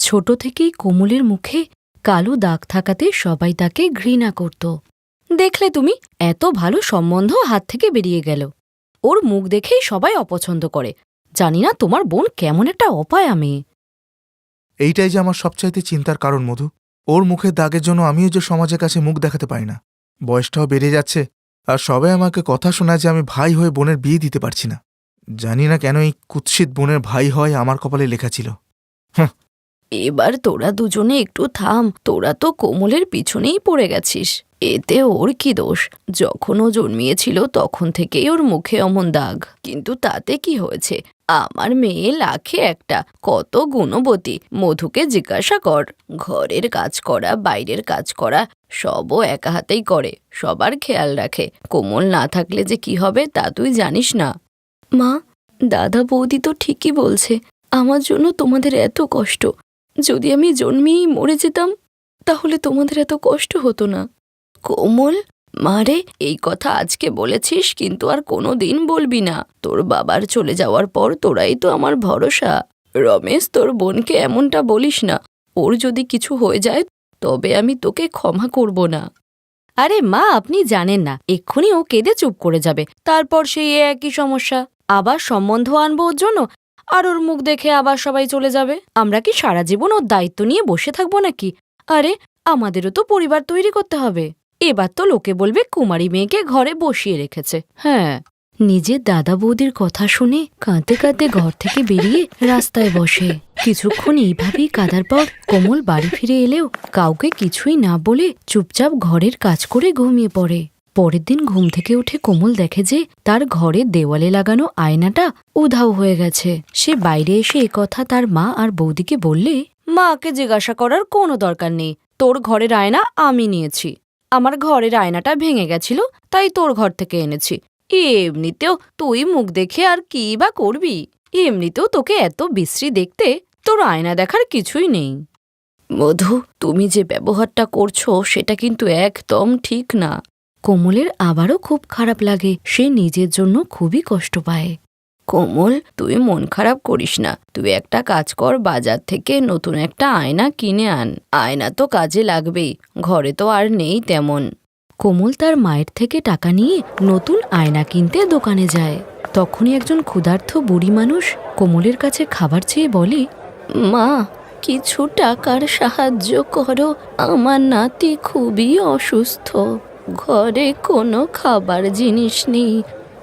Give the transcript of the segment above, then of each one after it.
ছোট থেকেই কোমলের মুখে কালো দাগ থাকাতে সবাই তাকে ঘৃণা করত। দেখলে তুমি, এত ভালো সম্বন্ধ হাত থেকে বেরিয়ে গেল। ওর মুখ দেখেই সবাই অপছন্দ করে। জানি না তোমার বোন কেমন একটা অপায়া মেয়ে। এইটাই যে আমার সবচাইতে চিন্তার কারণ মধু। ওর মুখের দাগের জন্য আমিও যে সমাজের কাছে মুখ দেখাতে পারি না। বয়সটাও বেড়ে যাচ্ছে, আর সবাই আমাকে কথা শোনায় যে আমি ভাই হয়ে বোনের বিয়ে দিতে পারছি না। জানি না কেন এই কুৎসিত বোনের ভাই হয় আমার কপালে লেখা ছিল। এবার তোরা দুজনে একটু থাম। তোরা তো কোমলের পিছনেই পড়ে গেছিস। এতে ওর কি দোষ? যখন ও জন্মিয়েছিল তখন থেকেই ওর মুখে অমন দাগ। কিন্তু তাতে কি হয়েছে? আমার মেয়ে লাখে একটা, কত গুণবতী। মধুকে জিজ্ঞাসা কর। ঘরের কাজ করা, বাইরের কাজ করা সবও একা হাতেই করে, সবার খেয়াল রাখে। কোমল না থাকলে যে কি হবে তা তুই জানিস না। মা, দাদা বৌদি তো ঠিকই বলছে। আমার জন্য তোমাদের এত কষ্ট। যদি আমি জন্মেই মরে যেতাম তাহলে তোমাদের এত কষ্ট হতো না। কোমল, মারে, এই কথা আজকে বলেছিস, কিন্তু আর কোনো দিন বলবি না। তোর বাবার চলে যাওয়ার পর তোরাই তো আমার ভরসা। রমেশ, তোর বোনকে এমনটা বলিস না। ওর যদি কিছু হয়ে যায় তবে আমি তোকে ক্ষমা করব না। আরে মা, আপনি জানেন না, এক্ষুনি ও কেঁদে চুপ করে যাবে, তারপর সেই একই সমস্যা। আবার সম্বন্ধ আনবো ওর জন্য, আর ওর মুখ দেখে আবার সবাই চলে যাবে। আমরা কি সারা জীবন ওর দায়িত্ব নিয়ে বসে থাকবো নাকি? আরে, আমাদেরও তো পরিবার তৈরি করতে হবে। এবার তো লোকে বলবে কুমারী মেয়েকে ঘরে বসিয়ে রেখেছে। হ্যাঁ। নিজের দাদা বৌদির কথা শুনে কাঁদতে কাঁদতে ঘর থেকে বেরিয়ে রাস্তায় বসে। কিছুক্ষণ এইভাবেই কাঁদার পর কোমল বাড়ি ফিরে এলেও কাউকে কিছুই না বলে চুপচাপ ঘরের কাজ করে ঘুমিয়ে পড়ে। পরের দিন ঘুম থেকে উঠে কোমল দেখে যে তার ঘরের দেওয়ালে লাগানো আয়নাটা উধাও হয়ে গেছে। সে বাইরে এসে একথা তার মা আর বৌদিকে বললে, মাকে জিজ্ঞাসা করার কোনো দরকার নেই। তোর ঘরের আয়না আমি নিয়েছি। আমার ঘরের আয়নাটা ভেঙে গেছিল, তাই তোর ঘর থেকে এনেছি। এমনিতেও তুই মুখ দেখে আর কি বা করবি? এমনিতেও তোকে এত বিশ্রী দেখতে, তোর আয়না দেখার কিছুই নেই। মধু, তুমি যে ব্যবহারটা করছো সেটা কিন্তু একদম ঠিক না। কোমলের আবারও খুব খারাপ লাগে। সে নিজের জন্য খুবই কষ্ট পায়। কোমল, তুই মন খারাপ করিস না। তুই একটা কাজ কর, বাজার থেকে নতুন একটা আয়না কিনে আন। আয়না তো কাজে লাগবেই, ঘরে তো আর নেই তেমন। কোমল তার মায়ের থেকে টাকা নিয়ে নতুন আয়না কিনতে দোকানে যায়। তখনই একজন ক্ষুধার্ত বুড়ি মানুষ কোমলের কাছে খাবার চেয়ে বলে, মা, কিছু টাকার সাহায্য করো। আমার নাতি খুবই অসুস্থ। ঘরে কোনো খাবার জিনিস নেই।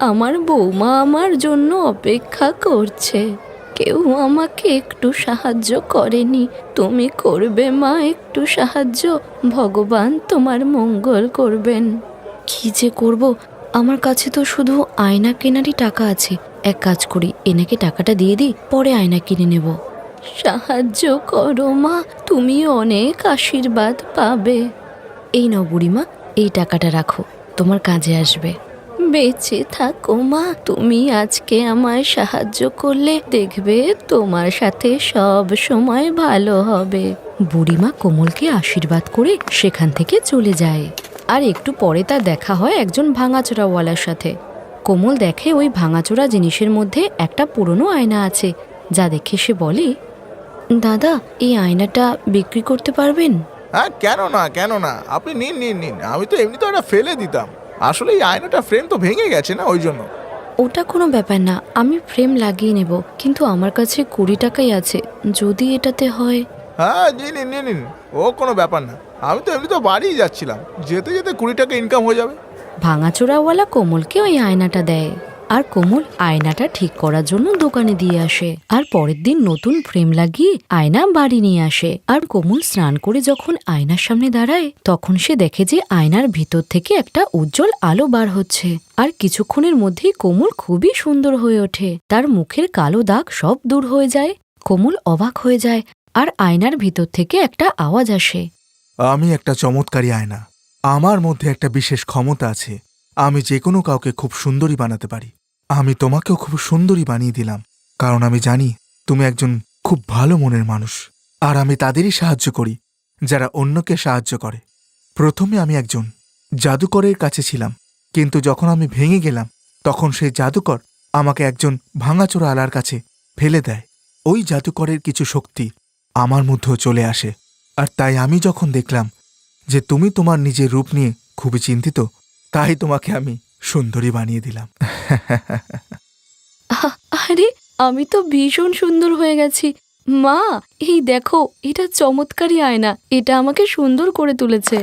আমার বৌমা আমার জন্য অপেক্ষা করছে। কেউ আমাকে একটু সাহায্য করেনি। তুমি করবে মা একটু সাহায্য? ভগবান তোমার মঙ্গল করবেন। কি যে করব, আমার কাছে তো শুধু আয়না কেনারই টাকা আছে। এক কাজ করি, এনাকে টাকাটা দিয়ে দিই, পরে আয়না কিনে নেব। সাহায্য করো মা, তুমি অনেক আশীর্বাদ পাবে। এই নাও বুড়িমা, এই টাকাটা রাখো, তোমার কাজে আসবে। বেঁচে থাকো মা, তুমি আজকে আমায় সাহায্য করলে, দেখবে তোমার সাথে সব সময় ভালো হবে। বুড়িমা কোমলকে আশীর্বাদ করে সেখান থেকে চলে যায়। আর একটু পরে তার দেখা হয় একজন ভাঙাচোরাওয়ালার সাথে। কোমল দেখে ওই ভাঙাচোরা জিনিসের মধ্যে একটা পুরনো আয়না আছে, যা দেখে সে বলে, দাদা, এই আয়নাটা বিক্রি করতে পারবেন? হ্যাঁ, কেন না, কেন না, আপনি নিন নিন নিন। আমি তো এমনি তো এটা ফেলে দিতাম। আসলে এই আয়নাটা ফ্রেম তো ভেঙে গেছে না, ওই জন্য। ওটা কোনো ব্যাপার না, আমি ফ্রেম লাগিয়ে নেব। কিন্তু আমার কাছে 20 টাকাই আছে, যদি এটাতে হয়। হ্যাঁ, নিন নিন নিন নিন, ও কোনো ব্যাপার না। আমি তো এমনি তো বাড়িই যাচ্ছিলাম, যেতে যেতে 20 টাকা ইনকাম হয়ে যাবে। ভাঙাচোরাওয়ালা কোমলকে ওই আয়নাটা দেয়, আর কোমল আয়নাটা ঠিক করার জন্য দোকানে দিয়ে আসে। আর পরের দিন নতুন ফ্রেম লাগিয়ে আয়না বাড়ি নিয়ে আসে। আর কোমল স্নান করে যখন আয়নার সামনে দাঁড়ায়, তখন সে দেখে যে আয়নার ভিতর থেকে একটা উজ্জ্বল আলো বার হচ্ছে। আর কিছুক্ষণের মধ্যেই কোমল খুবই সুন্দর হয়ে ওঠে। তার মুখের কালো দাগ সব দূর হয়ে যায়। কোমল অবাক হয়ে যায়, আর আয়নার ভিতর থেকে একটা আওয়াজ আসে, আমি একটা চমৎকারী আয়না। আমার মধ্যে একটা বিশেষ ক্ষমতা আছে। আমি যে কোনো কাউকে খুব সুন্দরী বানাতে পারি। আমি তোমাকেও খুব সুন্দরী বানিয়ে দিলাম, কারণ আমি জানি তুমি একজন খুব ভালো মনের মানুষ। আর আমি তাদেরই সাহায্য করি যারা অন্যকে সাহায্য করে। প্রথমে আমি একজন জাদুকরের কাছে ছিলাম, কিন্তু যখন আমি ভেঙে গেলাম তখন সেই জাদুকর আমাকে একজন ভাঙাচোরা আলার কাছে ফেলে দেয়। ওই জাদুকরের কিছু শক্তি আমার মধ্যেও চলে আসে। আর তাই আমি যখন দেখলাম যে তুমি তোমার নিজের রূপ নিয়ে খুবই চিন্তিত, তাই তোমাকে আমি সুন্দরী বানিয়ে দিলাম। আরে, আমি তো ভীষণ সুন্দর হয়ে গেছি। মা, এই দেখো, এটা চমৎকারী আয়না। এটা আমাকে সুন্দর করে তুলেছে।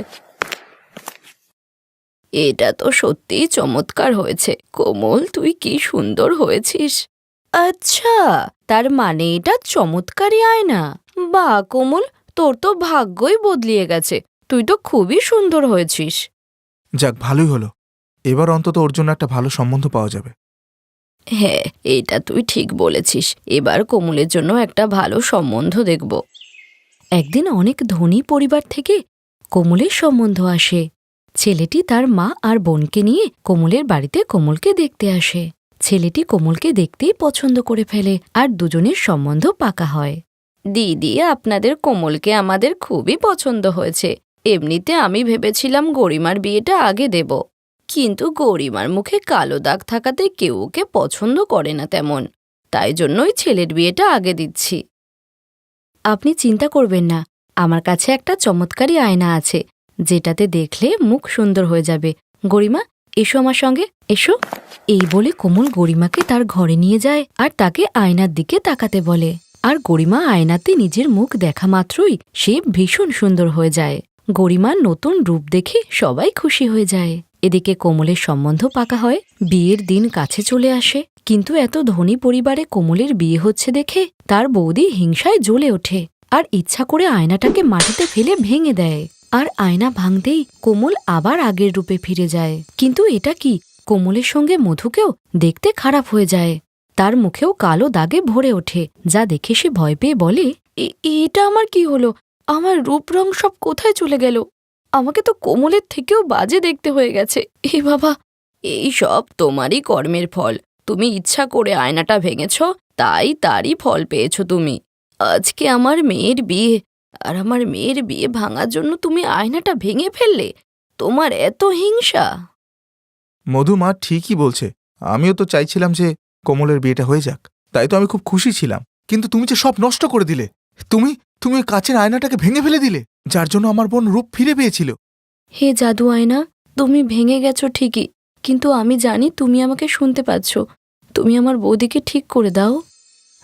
এটা তো সত্যিই চমৎকার হয়েছে। কোমল, তুই কি সুন্দর হয়েছিস। আচ্ছা, তার মানে এটা চমৎকারী আয়না। বাহ কোমল, তোর তো ভাগ্যই বদলিয়ে গেছে। তুই তো খুবই সুন্দর হয়েছিস। যাক, ভালোই হলো। এবার অন্তত ওর জন্য একটা ভালো সম্বন্ধ পাওয়া যাবে। হ্যাঁ, এটা তুই ঠিক বলেছিস। এবার কোমলের জন্য একটা ভালো সম্বন্ধ দেখব। একদিন অনেক ধনী পরিবার থেকে কোমলের সম্বন্ধ আসে। ছেলেটি তার মা আর বোনকে নিয়ে কোমলের বাড়িতে কোমলকে দেখতে আসে। ছেলেটি কোমলকে দেখতেই পছন্দ করে ফেলে আর দুজনের সম্বন্ধ পাকা হয়। দিদি, আপনাদের কোমলকে আমাদের খুবই পছন্দ হয়েছে। এমনিতে আমি ভেবেছিলাম গরিমার বিয়েটা আগে দেব, কিন্তু গরিমার মুখে কালো দাগ থাকাতে কেউ ওকে পছন্দ করে না তেমন। তাই জন্যই ছেলের বিয়েটা আগে দিচ্ছি। আপনি চিন্তা করবেন না, আমার কাছে একটা চমৎকারী আয়না আছে, যেটাতে দেখলে মুখ সুন্দর হয়ে যাবে। গরিমা, এসো আমার সঙ্গে, এসো। এই বলে কোমল গরিমাকে তার ঘরে নিয়ে যায় আর তাকে আয়নার দিকে তাকাতে বলে। আর গরিমা আয়নাতে নিজের মুখ দেখা মাত্রই সে ভীষণ সুন্দর হয়ে যায়। গরিমার নতুন রূপ দেখে সবাই খুশি হয়ে যায়। এদিকে কোমলের সম্বন্ধ পাকা হয়। বিয়ের দিন কাছে চলে আসে, কিন্তু এত ধনী পরিবারে কোমলের বিয়ে হচ্ছে দেখে তার বৌদি হিংসায় জ্বলে ওঠে আর ইচ্ছা করে আয়নাটাকে মাটিতে ফেলে ভেঙে দেয়। আর আয়না ভাঙতেই কোমল আবার আগের রূপে ফিরে যায়। কিন্তু এটা কি, কোমলের সঙ্গে মধুকেও দেখতে খারাপ হয়ে যায়। তার মুখেও কালো দাগে ভরে ওঠে, যা দেখে সে ভয় পেয়ে বলে, এটা আমার কি হলো? আমার রূপ রং সব কোথায় চলে গেল? আমাকে তো কোমলের থেকেও বাজে দেখতে হয়ে গেছে। এ বাবা, এই সব তোমারই কর্মের ফল। তুমি ইচ্ছা করে আয়নাটা ভেঙেছ, তাই তারই ফল পেয়েছ তুমি। আজকে আমার মেয়ের বিয়ে, আর আমার মেয়ের বিয়ে ভাঙার জন্য তুমি আয়নাটা ভেঙে ফেললে? তোমার এত হিংসা! মধু মা ঠিকই বলছে। আমিও তো চাইছিলাম যে কোমলের বিয়েটা হয়ে যাক, তাই তো আমি খুব খুশি ছিলাম। কিন্তু তুমি যে সব নষ্ট করে দিলে। তুমি তুমি ওই কাচের আয়নাটাকে ভেঙে ফেলে দিলে, যার জন্য আমার বোন রূপ ফিরে পেয়েছিল। হে জাদু আয়না, তুমি ভেঙে গেছো ঠিকই, কিন্তু আমি জানি তুমি আমাকে শুনতে পাচ্ছ। তুমি আমার বৌদিকে ঠিক করে দাও।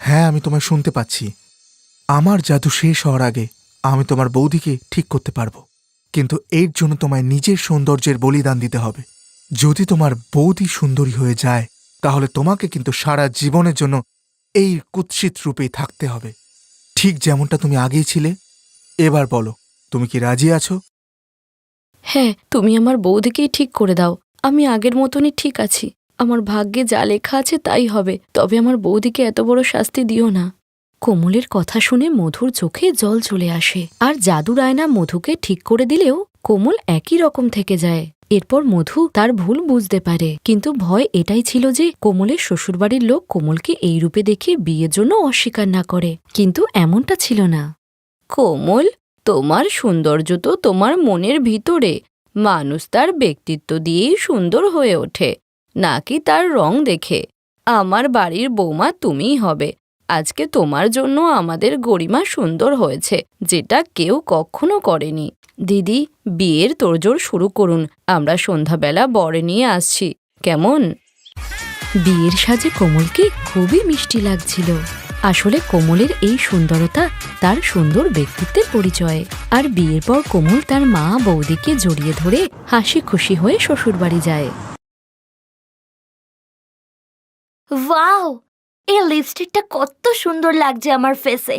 হ্যাঁ, আমি তোমায় শুনতে পাচ্ছি। আমার জাদু শেষ হওয়ার আগে আমি তোমার বৌদিকে ঠিক করতে পারবো, কিন্তু এর জন্য তোমায় নিজের সৌন্দর্যের বলিদান দিতে হবে। যদি তোমার বৌদি সুন্দরী হয়ে যায়, তাহলে তোমাকে কিন্তু সারা জীবনের জন্য এই কুৎসিত রূপেই থাকতে হবে, ঠিক যেমনটা তুমি আগেই ছিলে। এবার বলো, তুমি কি রাজি আছো? হ্যাঁ, তুমি আমার বৌদিকেই ঠিক করে দাও। আমি আগের মতনই ঠিক আছি। আমার ভাগ্যে যা লেখা আছে তাই হবে, তবে আমার বৌদিকে এত বড় শাস্তি দিও না। কোমলের কথা শুনে মধুর চোখে জল চলে আসে, আর জাদুর আয়না মধুকে ঠিক করে দিলেও কোমল একই রকম থেকে যায়। এরপর মধু তার ভুল বুঝতে পারে, কিন্তু ভয় এটাই ছিল যে কোমলের শ্বশুরবাড়ির লোক কোমলকে এই রূপে দেখে বিয়ের জন্য অস্বীকার না করে। কিন্তু এমনটা ছিল না। কোমল, তোমার সৌন্দর্য তো তোমার মনের ভিতরে। মানুষ তার ব্যক্তিত্ব দিয়েই সুন্দর হয়ে ওঠে, নাকি তার রং দেখে। আমার বাড়ির বৌমা তুমিই হবে। আজকে তোমার জন্য আমাদের গরিমা সুন্দর হয়েছে, যেটা কেউ কখনো করেনি। দিদি, বিয়ের তোড়জোড় শুরু করুন। আমরা সন্ধ্যাবেলা বরে নিয়ে আসছি, কেমন? বিয়ের সাজে কোমলকে খুবই মিষ্টি লাগছিল। আসলে কোমলের এই সুন্দরতা তার সুন্দর ব্যক্তিত্বের পরিচয়। আর বিয়ের পর কোমল তার মা বৌদিকে জড়িয়ে ধরে হাসি খুশি হয়ে শ্বশুরবাড়ি যায়। ওয়াও, এই লিপস্টিকটা কত সুন্দর লাগছে আমার ফেসে।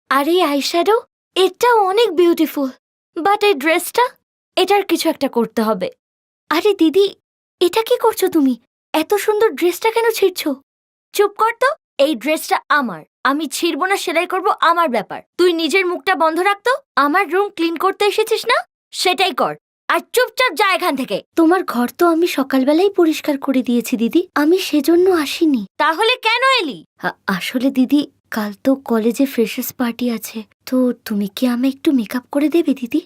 আর এই আইশ্যাডো, এটা অনেক বিউটিফুল। বাট এই ড্রেসটা, এটার কিছু একটা করতে হবে। আরে দিদি, এটা কি করছো তুমি? এত সুন্দর ড্রেসটা কেন ছিঁড়ছো? চুপ কর তো। এই ড্রেসটা আমার। আমি ছিঁড়বো না সেলাই করব, আমার ব্যাপার। তুই নিজের মুখটা বন্ধ রাখতো। আমার রুম ক্লিন করতে এসেছিস না, সেটাই কর। আর চুপচাপ যা এখান থেকে। তোমার ঘর তো আমি সকালবেলাই পরিষ্কার করে দিয়েছি দিদি, আমি সেজন্য আসিনি। তাহলে কেন এলি? আসলে দিদি, কাল তো কলেজে ফ্রেশার্স পার্টি আছে, তো তুমি কি আমায় একটু মেকআপ করে দেবে দিদি?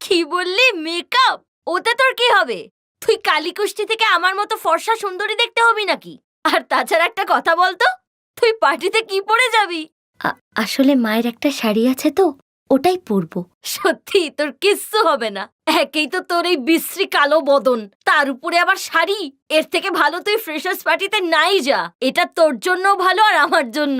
কি বললি মেকআপ? ওতে তোর কি হবে? তুই কালীকুষ্টি থেকে আমার মতো ফর্সা সুন্দরী দেখতে হবি নাকি? আর তাছাড়া একটা কথা বলতো, তুই পার্টিতে কি পরে যাবি? আসলে মায়ের একটা শাড়ি আছে তো, ওটাই পরবো। সত্যি তোর কিচ্ছু হবে না। একেই তো তোর এই বিশ্রী কালো বদন, তার উপরে আবার শাড়ি। এর থেকে ভালো তুই ফ্রেশার্স পার্টিতে নাই যা। এটা তোর জন্য ভালো আর আমার জন্য।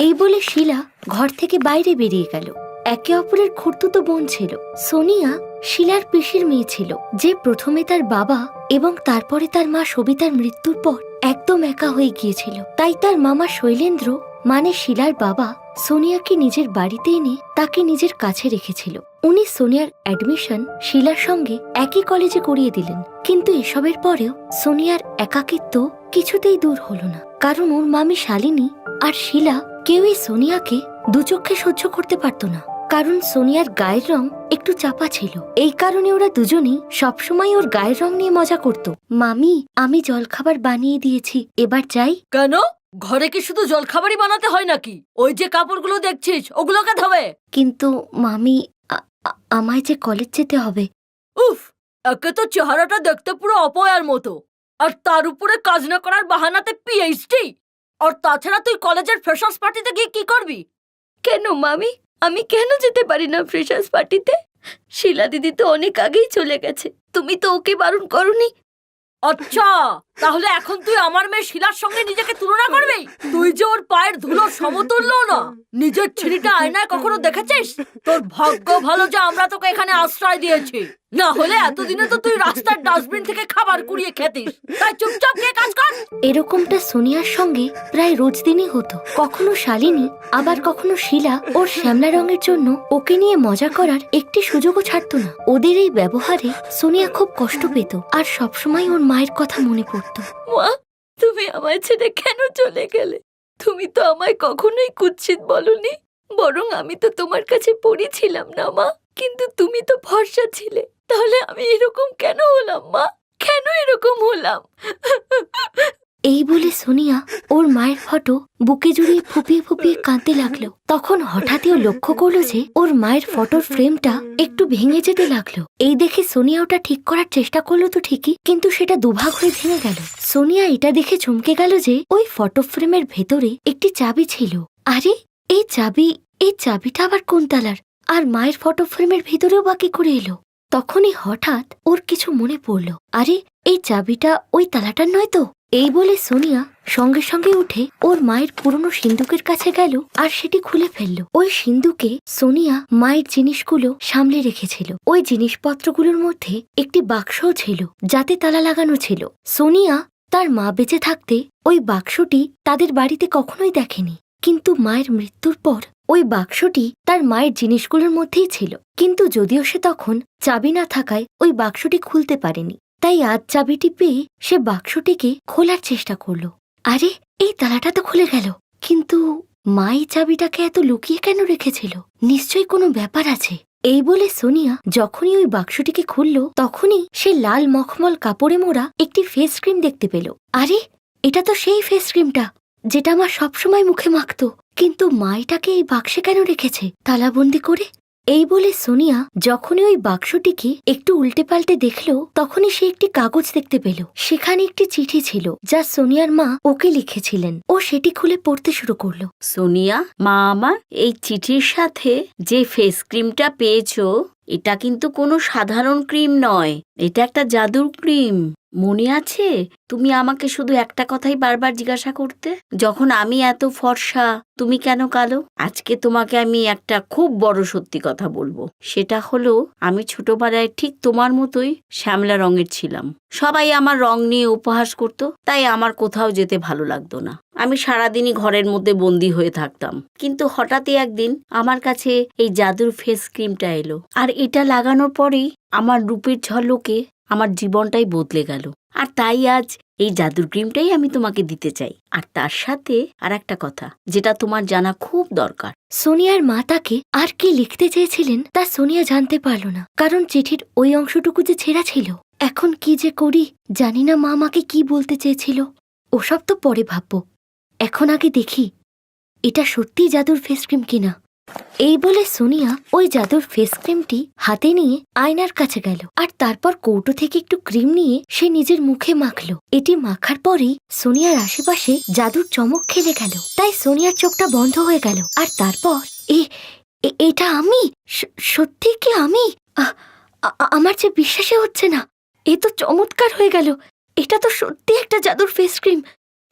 এই বলে শিলা ঘর থেকে বাইরে বেরিয়ে গেল। একে অপরের খুড়তুতো বোন ছিল। সোনিয়া শিলার পিসির মেয়ে ছিল, যে প্রথমে তার বাবা এবং তারপরে তার মা সবিতার মৃত্যুর পর একদম একা হয়ে গিয়েছিল। তাই তার মামা শৈলেন্দ্র মানে শিলার বাবা সোনিয়াকে নিজের বাড়িতে এনে তাকে নিজের কাছে রেখেছিল। উনি সোনিয়ার অ্যাডমিশন শিলার সঙ্গে একই কলেজে করিয়ে দিলেন। কিন্তু এসবের পরেও সোনিয়ার একাকিত্ব কিছুতেই দূর হলো না, কারণ ওর মামি শালিনী আর শিলা কেউই সোনিয়াকে দুচক্ষে সহ্য করতে পারত না, কারণ সোনিয়ার গায়ের রং একটু চাপা ছিল। এই কারণে ওরা দুজনেই সবসময় ওর গায়ের রং নিয়ে মজা করত। মামি, আমি জলখাবার বানিয়ে দিয়েছি, এবার যাই। কেন? ঘরে কি শুধু জলখাবারই বানাতে হয় নাকি? ওই যে কাপড়গুলো দেখছিস ওগুলোকে ধোবে। কিন্তু মামি, আমায় যে কলেজ যেতে হবে। উফ, একে তো চেহারাটা দেখতে পুরো অপয়ার মতো, আর তার উপরে কাজ না করার বাহানাতে পিএইচডি। আর তাছাড়া তুই কলেজের ফ্রেশার্স পার্টিতে গিয়ে কি করবি? কেন মামি, আমি কেন যেতে পারি না ফ্রেশার্স পার্টিতে? শিলা দিদি তো অনেক আগেই চলে গেছে, তুমি তো ওকে বারণ করনি। আচ্ছা, তাহলে এখন তুই আমার মেয়ে শিলার সঙ্গে নিজেকে তুলনা করবি? তুই যে ওর পায়ের ধুলোর সমতুল্য না। নিজের ছেলেটা আয়নায় কখনো দেখেছিস? তোর ভাগ্য ভালো যে আমরা তোকে এখানে আশ্রয় দিয়েছি, না হলে এতদিনে তো তুই রাস্তার ডাস্টবিন থেকে খাবার কুড়িয়ে খেতিস। তাই চুপচাপ গিয়ে কাজ কর। এরকমটা সোনিয়ার সঙ্গে প্রায় রোজ দিনই হতো। কখনো শালিনী আবার কখনো শিলা ওর শ্যামলা রঙের জন্য ওকে নিয়ে মজা করার একটি সুযোগও ছাড়ত না। ওদের এই ব্যবহারে সোনিয়া খুব কষ্ট পেত আর সবসময় ওর মায়ের কথা মনে পড়তো। মা, তুমি আমায় ছেড়ে কেন চলে গেলে? তুমি তো আমায় কখনোই কুৎসিত বলনি, বরং আমি তো তোমার কাছে পড়েছিলাম না মা। কিন্তু তুমি তো ভরসা ছিলে। তাহলে আমি এরকম কেন হলাম মা? কেন এরকম হলাম? এই বলে সোনিয়া ওর মায়ের ফটো বুকে জড়িয়ে ফুপিয়ে ফুপিয়ে কাঁদতে লাগলো। তখন হঠাৎই ও লক্ষ্য করলো যে ওর মায়ের ফটোর ফ্রেমটা একটু ভেঙে যেতে লাগলো। এই দেখে সোনিয়া ওটা ঠিক করার চেষ্টা করলো তো ঠিকই, কিন্তু সেটা দুভাগ হয়ে ভেঙে গেল। সোনিয়া এটা দেখে চমকে গেল যে ওই ফটো ফ্রেমের ভেতরে একটি চাবি ছিল। আরে, এই চাবিটা আবার কোন তালার? আর মায়ের ফটো ফ্রেমের ভেতরেও বাকি করে এলো? তখনই হঠাৎ ওর কিছু মনে পড়ল। আরে, এই চাবিটা ওই তালাটার নয় তো? এই বলে সোনিয়া সঙ্গে সঙ্গে উঠে ওর মায়ের পুরনো সিন্দুকের কাছে গেল আর সেটি খুলে ফেলল। ওই সিন্দুকে সোনিয়া মায়ের জিনিসগুলো সামলে রেখেছিল। ওই জিনিসপত্রগুলোর মধ্যে একটি বাক্সও ছিল, যাতে তালা লাগানো ছিল। সোনিয়া তার মা বেঁচে থাকতে ওই বাক্সটি তাদের বাড়িতে কখনোই দেখেনি, কিন্তু মায়ের মৃত্যুর পর ওই বাক্সটি তার মায়ের জিনিসগুলোর মধ্যেই ছিল। কিন্তু যদিও সে তখন চাবি না থাকায় ওই বাক্সটি খুলতে পারেনি, তাই আজ চাবিটি পেয়ে সে বাক্সটিকে খোলার চেষ্টা করলো। আরে, এই তালাটা তো খুলে গেল, কিন্তু মা এই চাবিটাকে এত লুকিয়ে কেন রেখেছিল? নিশ্চয়ই কোনো ব্যাপার আছে। এই বলে সোনিয়া যখনই ওই বাক্সটিকে খুলল, তখনই সে লাল মখমল কাপড়ে মোড়া একটি ফেস ক্রিম দেখতে পেল। আরে, এটা তো সেই ফেস ক্রিমটা যেটা মা সবসময় মুখে মাখতো। কিন্তু মা এটাকে এই বাক্সে কেন রেখেছে, তালাবন্দি করে? এই বলে সোনিয়া যখনই ওই বাক্সটিকে একটু উল্টে পাল্টে দেখল, তখনই সে একটি কাগজ দেখতে পেল। সেখানে একটি চিঠি ছিল, যা সোনিয়ার মা ওকে লিখেছিলেন। ও সেটি খুলে পড়তে শুরু করলো। সোনিয়া, মা আমার, এই চিঠির সাথে যে ফেস ক্রিমটা পেয়েছো, এটা কিন্তু কোনো সাধারণ ক্রিম নয়, এটা একটা জাদুর ক্রিম। মনে আছে তুমি আমাকে শুধু একটা কথাই বারবার জিজ্ঞাসা করতে, যখন আমি এত ফর্সা তুমি কেন কালো? আজকে তোমাকে আমি একটা খুব বড় সত্যি কথা বলবো। সেটা হলো, আমি ছোটবেলায় ঠিক তোমার মতোই শ্যামলা রঙের ছিলাম। সবাই আমার রং নিয়ে উপহাস করত, তাই আমার কোথাও যেতে ভালো লাগতো না। আমি সারাদিনই ঘরের মধ্যে বন্দী হয়ে থাকতাম। কিন্তু হঠাৎই একদিন আমার কাছে এই জাদুর ফেস ক্রিমটা এলো, আর এটা লাগানোর পরেই আমার রূপের ঝলকে আমার জীবনটাই বদলে গেল। আর তাই আজ এই জাদুর ক্রিমটাই আমি তোমাকে দিতে চাই। আর তার সাথে আর একটা কথা, যেটা তোমার জানা খুব দরকার। সোনিয়ার মা তাকে আর কি লিখতে চেয়েছিলেন তা সোনিয়া জানতে পারল না, কারণ চিঠির ওই অংশটুকু যে ছেঁড়া ছিল। এখন কি যে করি, জানি না মা আমাকে কি বলতে চেয়েছিল। ওসব তো পরে ভাববো, এখন আগে দেখি এটা সত্যিই জাদুর ফেস ক্রিম কিনা। এই বলে সোনিয়া ওই জাদুর ফেস ক্রিমটি হাতে নিয়ে আয়নার কাছে গেল আর তারপর কৌটো থেকে একটু ক্রিম নিয়ে সে নিজের মুখে মাখলো। এটি মাখার পরেই সোনিয়ার আশেপাশে জাদুর চমক খেলে গেল। তাই সোনিয়ার চোখটা বন্ধ হয়ে গেল। আর তারপর এটা আমি? সত্যি কি আমি? আমার যে বিশ্বাসই হচ্ছে না। এ তো চমৎকার হয়ে গেল। এটা তো সত্যি একটা জাদুর ফেস ক্রিম।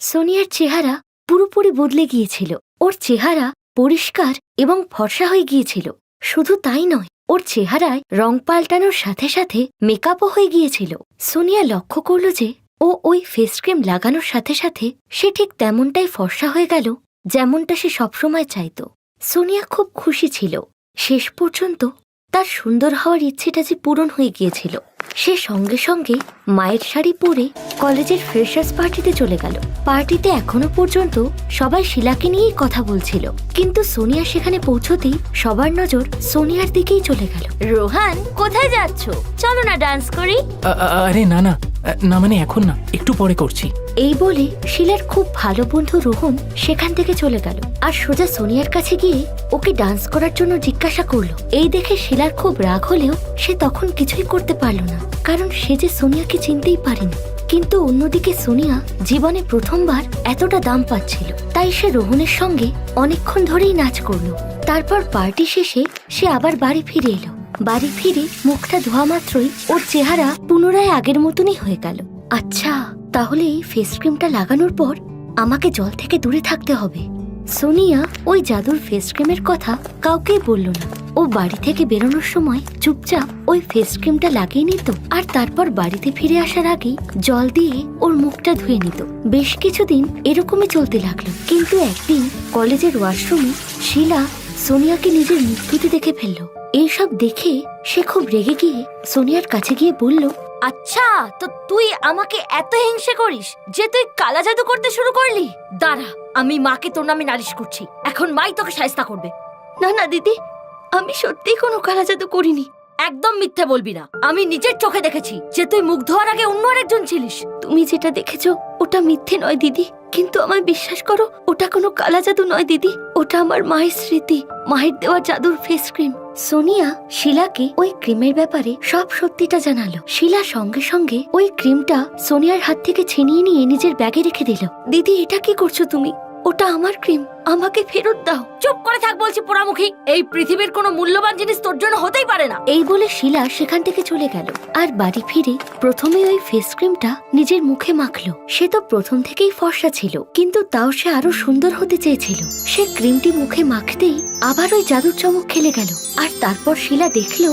সোনিয়ার চেহারা পুরোপুরি বদলে গিয়েছিল। ওর চেহারা পরিষ্কার এবং ফর্সা হয়ে গিয়েছিল। শুধু তাই নয়, ওর চেহারায় রং পাল্টানোর সাথে সাথে মেকআপও হয়ে গিয়েছিল। সোনিয়া লক্ষ্য করল যে ও ওই ফেস ক্রিম লাগানোর সাথে সাথে সে ঠিক তেমনটাই ফর্সা হয়ে গেল যেমনটা সে সবসময় চাইত। সোনিয়া খুব খুশি ছিল। শেষ পর্যন্ত তার সুন্দর হওয়ার ইচ্ছেটা যে পূরণ হয়ে গিয়েছিল। সে সঙ্গে সঙ্গে মায়ের শাড়ি পরে কলেজের ফ্রেশার্স পার্টিতে চলে গেল। পার্টিতে এখনো পর্যন্ত সবাই শিলাকে নিয়েই কথা বলছিল, কিন্তু সোনিয়া সেখানে পৌঁছতেই সবার নজর সোনিয়ার দিকেই চলে গেল। রোহান, কোথায় যাচ্ছ? চলো না ডান্স করি। আরে না না না, মানে এখন না, একটু পরে করছি। এই বলে শিলার খুব ভালো বন্ধু রোহন সেখান থেকে চলে গেল আর সোজা সোনিয়ার কাছে গিয়ে ওকে ডান্স করার জন্য জিজ্ঞাসা করলো। এই দেখে শিলার খুব রাগ হলেও সে তখন কিছুই করতে পারল না, কারণ সে যে সোনিয়াকে চিনতেই পারেনি। কিন্তু অন্যদিকে সোনিয়া জীবনে প্রথমবার এতটা দাম পাচ্ছিল, তাই সে রোহনের সঙ্গে অনেকক্ষণ ধরেই নাচ করলো। তারপর পার্টি শেষে সে আবার বাড়ি ফিরে এলো। বাড়ি ফিরে মুখটা ধোয়া মাত্রই ওর চেহারা পুনরায় আগের মতনই হয়ে গেল। আচ্ছা, তাহলে এই ফেস ক্রিমটা লাগানোর পর আমাকে জল থেকে দূরে থাকতে হবে। সোনিয়া ওই জাদুর ফেস ক্রিমের কথা কাউকেই বলল না। ও বাড়ি থেকে বেরোনোর সময় চুপচাপ ওই ফেস ক্রিমটা লাগিয়ে নিত আর তারপর বাড়িতে ফিরে আসার আগেই জল দিয়ে ওর মুখটা ধুয়ে নিত। বেশ কিছুদিন এরকমই চলতে লাগলো। কিন্তু একদিন কলেজের ওয়াশরুমে শিলা সোনিয়াকে নিজের মুখ ধুতে দেখে ফেলল। এইসব দেখে সে খুব রেগে গিয়ে সোনিয়ার কাছে গিয়ে বলল, আচ্ছা, তো তুই আমাকে এত হিংসে করিস যে তুই কালা জাদু করতে শুরু করলি? দাঁড়া, আমি মাকে তোর নামে নালিশ করছি। এখন মাই তোকে শায়েস্তা করবে। না না দিদি, আমি সত্যিই কোনো কালা জাদু করিনি। একদম মিথ্যে বলবি না। আমি নিজের চোখে দেখেছি যে তুই মুখ ধোয়ার আগে অন্য আরেকজন ছিলিস। তুমি যেটা দেখেছো ওটা মিথ্যে নয় দিদি, কিন্তু আমায় বিশ্বাস করো, ওটা কোনো কালা জাদু নয় দিদি। ওটা আমার মায়ের স্মৃতি, মায়ের দেওয়া জাদুর ফেস ক্রিম। সোনিয়া শিলাকে ওই ক্রিমের ব্যাপারে সব সত্যিটা জানালো। শিলা সঙ্গে সঙ্গে ওই ক্রিমটা সোনিয়ার হাত থেকে ছিনিয়ে নিয়ে নিজের ব্যাগে রেখে দিল। দিদি, এটা কি করছো তুমি? ওটা আমার ক্রিম, আমাকে ফেরত দাও। চুপ করে থাক বলছি পোড়ামুখী। এই পৃথিবীর কোনো মূল্যবান জিনিস তোর জন্য হতেই পারে না। এই বলে শিলা সেখান থেকে চলে গেল আর বাড়ি ফিরে প্রথমে ওই ফেস ক্রিমটা নিজের মুখে মাখলো। সে তো প্রথম থেকেই ফর্সা ছিল, কিন্তু তাও সে আরো সুন্দর হতে চেয়েছিল। সে ক্রিমটি মুখে মাখতেই আবার ওই জাদুর চমক খেলে গেল। আর তারপর শিলা দেখলো,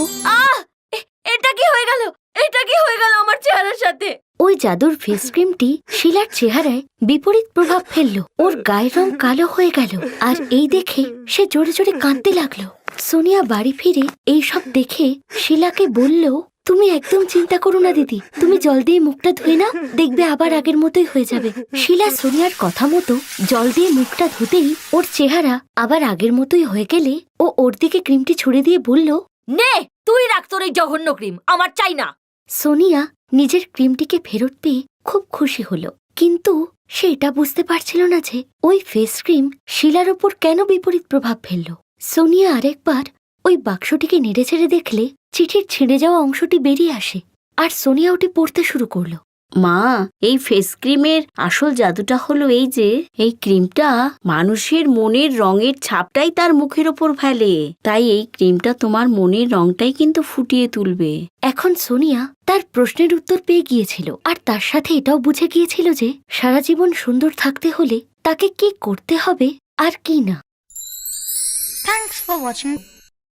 এটা কি হয়ে গেল? এটা কি হয়ে গেল আমার চেহারার সাথে? ওই জাদুর ফেস ক্রিমটি শিলার চেহারায় বিপরীত প্রভাব ফেললো। ওর গায়ের রং কালো হয়ে গেল আর এই দেখে সে জোরে জোরে কাঁদতে লাগলো। সোনিয়া বাড়ি ফিরে এইসব দেখে শিলাকে বলল, তুমি একদম চিন্তা করো না দিদি, তুমি জল দিয়ে মুখটা ধুয়ে নাও, দেখবে আবার আগের মতোই হয়ে যাবে। শিলা সোনিয়ার কথা মতো জল দিয়ে মুখটা ধুতেই ওর চেহারা আবার আগের মতোই হয়ে গেলে ও ওর দিকে ক্রিমটি ছুড়ে দিয়ে বলল, নে, তুই রাখ তোর এই জঘন্য ক্রিম, আমার চাই না। সোনিয়া নিজের ক্রিমটিকে ফেরত পেয়ে খুব খুশি হলো, কিন্তু সে এটা বুঝতে পারছিল না যে ওই ফেস ক্রিম শিলার ওপর কেন বিপরীত প্রভাব ফেলল। সোনিয়া আরেকবার ওই বাক্সটিকে নেড়ে ছেড়ে দেখলে চিঠির ছিঁড়ে যাওয়া অংশটি বেরিয়ে আসে আর সোনিয়া ওটি পড়তে শুরু করলো। মা, এই ফেস ক্রিমের আসল জাদুটা হলো এই যে এই ক্রিমটা মানুষের মনের রঙের ছাপটাই তার মুখের ওপর ফেলে। তাই এই ক্রিমটা তোমার মনের রংটাই কিন্তু ফুটিয়ে তুলবে। এখন সোনিয়া তার প্রশ্নের উত্তর পেয়ে গিয়েছিল আর তার সাথে এটাও বুঝে গিয়েছিল যে সারা জীবন সুন্দর থাকতে হলে তাকে কি করতে হবে আর কি না। Thanks for watching.